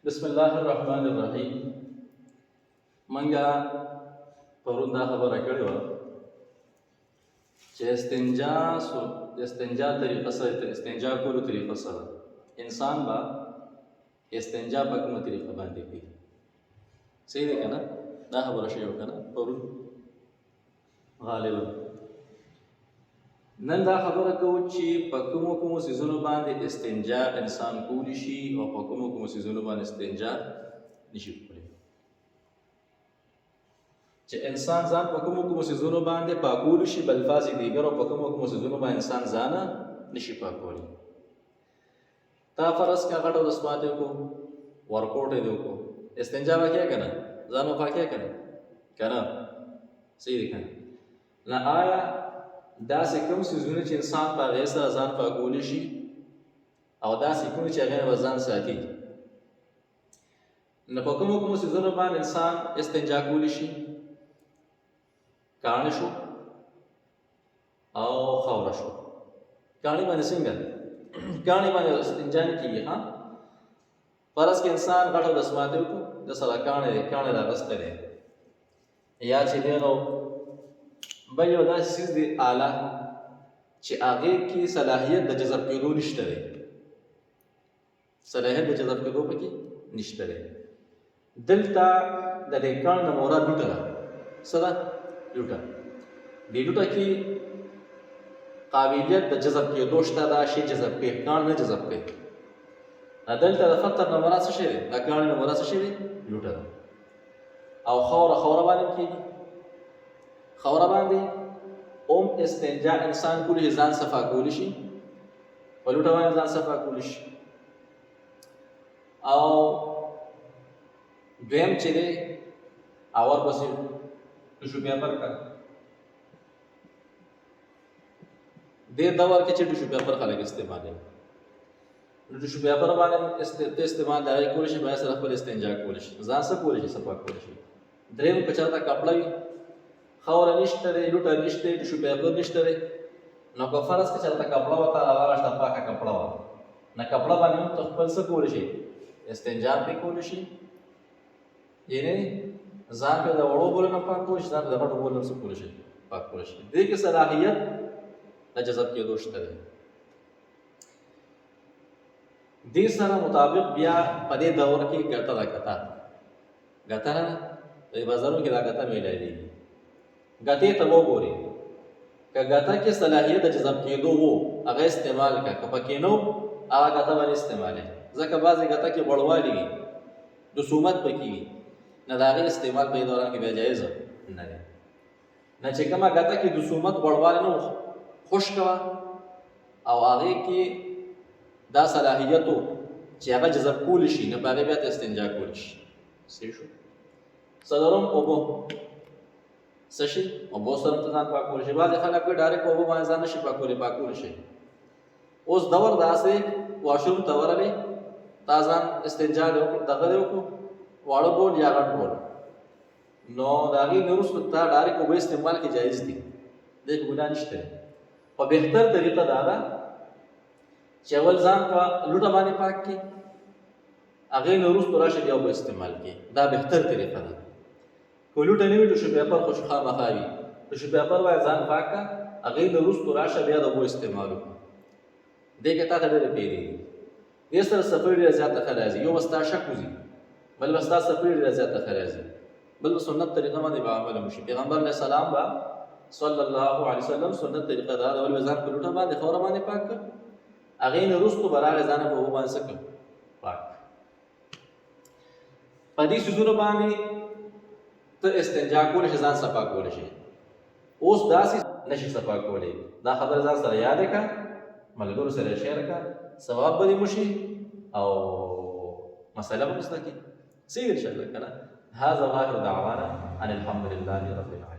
بسم الله الرحمن الرحیم. منګه پرون دا خبره کړې وه چې استنجا طریقه سره استنجا کولو طریقه سره انسان به استنجا په کومه طریقه باندې کوي. صحیح دی که نه؟ دا خبره شوې وه که نه پرون غالبا. نن دا خبره کوو چې په کومو څیزونو باندې استنجا انسان کولی شي او په کومو څیزونو باندې استنجا نشي کولی. چې انسان ځان په کومو څیزونو باندې پاکولی شي بالفاظ دیگر او په کومو څیزونو باندې انسان ځان نشي پاکولی. تا فرض کا غټو رسمات کو ورکوټ دی کو استنجا وکړه کنه ځان پاکه کنه صحیح دی کنه. نه آیا داسې کوم څیزونه چې انسان په هغې سره ځان پاکولی شي او داسې کوم چې هغې نه به ځان ساتي. نو په کومو څیزونو باندې انسان استنجا کولی شي؟ کاڼی شو او خاوره شو. کاڼي باندې څنګه؟ کاڼي باندې استنجا نه کېږي. فرض کې انسان غټه دسماتی وکړو د سره کاڼی راغستی دی یا چې دی نو بل یو داسې څیز دی آله چې هغې کې صلاحیت د جذب کېدو نشته دی. صلاحیت د جذب کېدو پکې نشته دی. دلته د دې کاڼ نه مراد ډوټه ده. څه ده؟ ډوټه. دې ډوټه کې قابلیت د جذب کېدو شته. دا شی جذب کوي، کاڼ نه جذب کوي. دلته د فطر نه مراد څه شی دی؟ د کاڼ نه مراد څه شی دی؟ ډوټه ده. او خاوره باندې کېږي. خاوره باندې اوم استنجا انسان کولی شي ځان صفا کولی شي، په لوټه باندې ځان صفا کولی شي. او دویم چې دی اور پسې ټشو پیپر کا دې دور کې چې ټشو پیپر خلک استعمالوي. ټشو پیپر باندې استعمال د هغې کولی شي باید سره خپل استنجا کولی شي، ځان څه کولی شي؟ صفا کولی شي. دریم که چېرته کپړه وي، خاوره نشته دی، لوټه نشته دی، ټشو پیپر نشته دی، نو که فرض که چېرته کپړه ورته هغه شته پاکه کپړه وه، نه کپړه باندې هم ته خپل څه کولی شي؟ استنجا پرې کولی شي. یعنې ځان پرې د وړو بولو نه پاک کولی شي، ځان پرې د غټو بولو نه څه کولی شي؟ پاک کولی شي. دې کې صلاحیت د جذب کېدو شته دی. دې سره مطابق بیا په دې دور کې ګټه ده. ګټه نه په بازارونو کې دا ګټه میلاوېږي. ګټې ته وګورئ. که ګټه کې صلاحیت د جذب کېدو و هغه استعمال کړه، که پکې نه و هغه ګټه باندې استعمالوي. ځکه بعضې ګټه کې غوړوالی وي، رسومت پکې وي، نه د هغې استعمال په دې دوران کې بیا جایز نه دی. نه چې کومه ګټه کې رسومت غوړوالی نه و خشکه وه او هغې کې دا صلاحیت و چې هغه جذب کولی شي، نه په هغې بیا ته استنجا کولی شي. صحیح شو. څلورم اوبه. څه شي؟ اوبو سره ته ځان پاکولی شي. بعضې خلک وایي ډایرکټ په اوبو باندې ځان نه شي پاکولی شي. اوس دور داسې واشروم ته ورغلی، تا ځان استنجا دې وکړو، دغه دې وکړو، واړه بول یا غټ بول، نو د هغې نه وروسته تا ډایرکټ اوبه استعمال کې جایز دي، دې کې ګناه نشته دی. په بهتر طریقه دا ده چې اول ځان په لوټه باندې پاک کړي، هغې نه وروسته راشه بیا اوبه استعمال کړي. دا بهتر طریقه ده. که لوټه نه وي ټشو پیپر خو خامخا وي، ټشو پیپر باید ځان پاک کړه، هغې نه وروسته راشه بیا د اوبو استعمال وکړه. دې کې تا ته ډېرې پیرېږي. دې سره صفري ډېره زیاته ښه راځي. یو به ستا شک وځي، بل به ستا صفري ډېره زیاته ښه راځي، بل به سنت طریقه باندې به عمل وشي. پیغمبر علیه السلام به صلی الله علیه وسلم سنت طریقه دا ده، ول به ځان په لوټه باندې خاوره باندې پاک کړه، هغې نه وروسته به راغی ځان په اوبو باندې څه کړه؟ پاک. په دې څیزونو باندې ته استنجا کولی شي، ځان صفا کولی شي. اوس داسې نشي صفا کولی. دا خبره ځان سره یاد کړه، ملګرو سره یې شیر کړه، ثواب به دې وشي او مسله به مو زده کړي. صحیح انشاءالله که نه. هذا واخر دعوانا ان الحمد لله رب العالمين.